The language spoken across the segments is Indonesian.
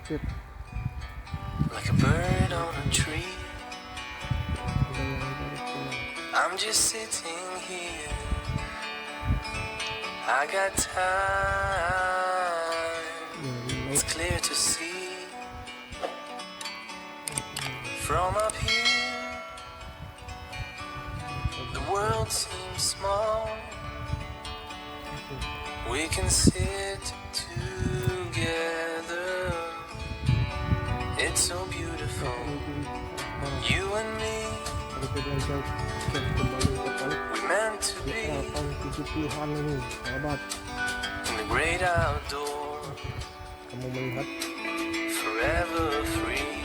Sip. like a bird on a tree. I'm just sitting here. I got time. It's clear to see from up here. The world seems small. We can sit together. It's so beautiful. You and me, we meant to be in the great outdoor, Kamu melihat forever free.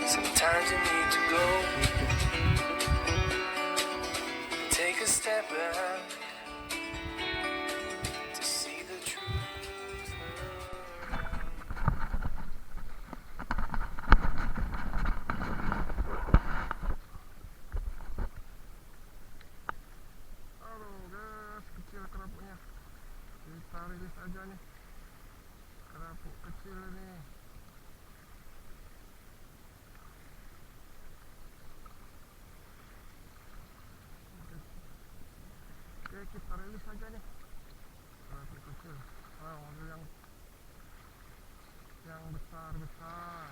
Sometimes you need to go, take a step back to see the truth. Halo guys, kecil kerapuknya. Kita rilis aja nih. Kerapuk kecil ini. Oke, kita rilis aja nih. Kerapuk kecil. Wow, ada yang besar-besar.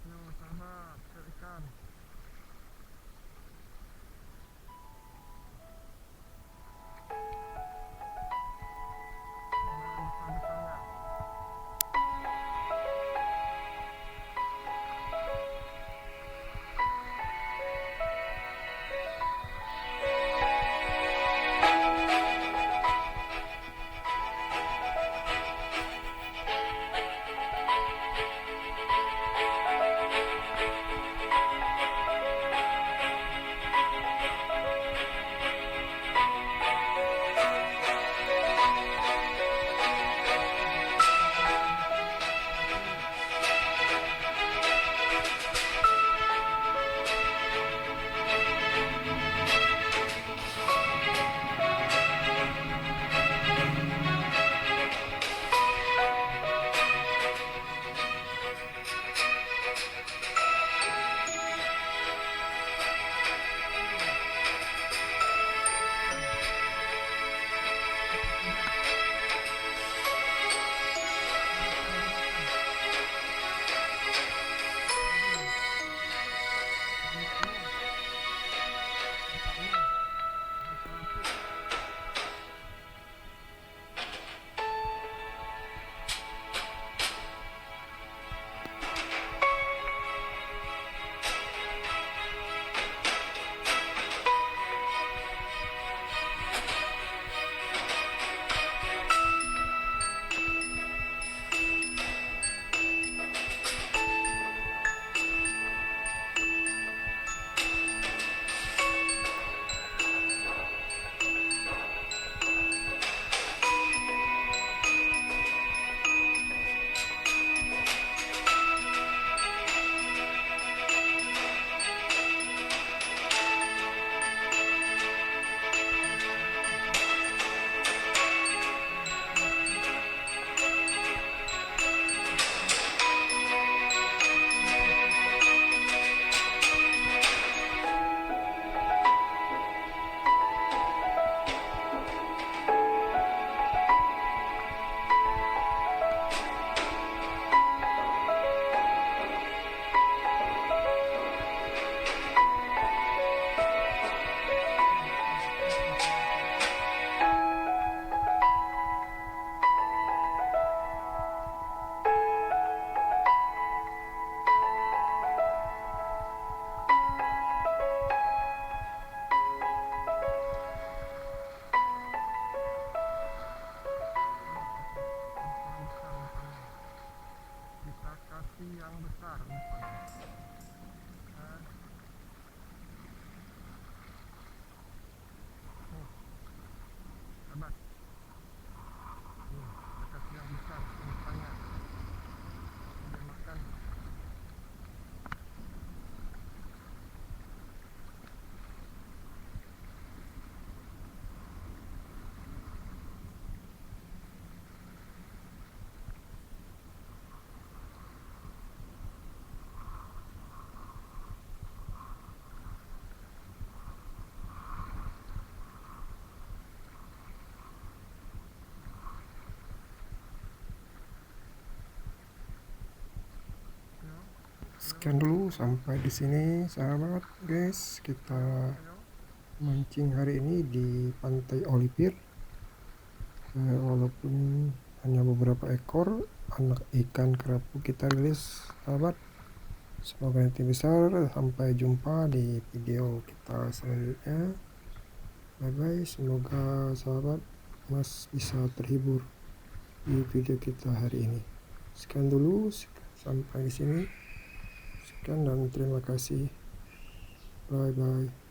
Yo sahabat, cari ikan. Mana yang besar-besarnya? sekian dulu sampai di sini sahabat guys, kita mancing hari ini di pantai Oliver. Walaupun hanya beberapa ekor anak ikan kerapu kita rilis sahabat, semoga nanti besar. Sampai jumpa di video kita selanjutnya. Bye bye, semoga sahabat Mas bisa terhibur di video kita hari ini. Sekian dulu sampai di sini. Sekian dan terima kasih. Bye bye.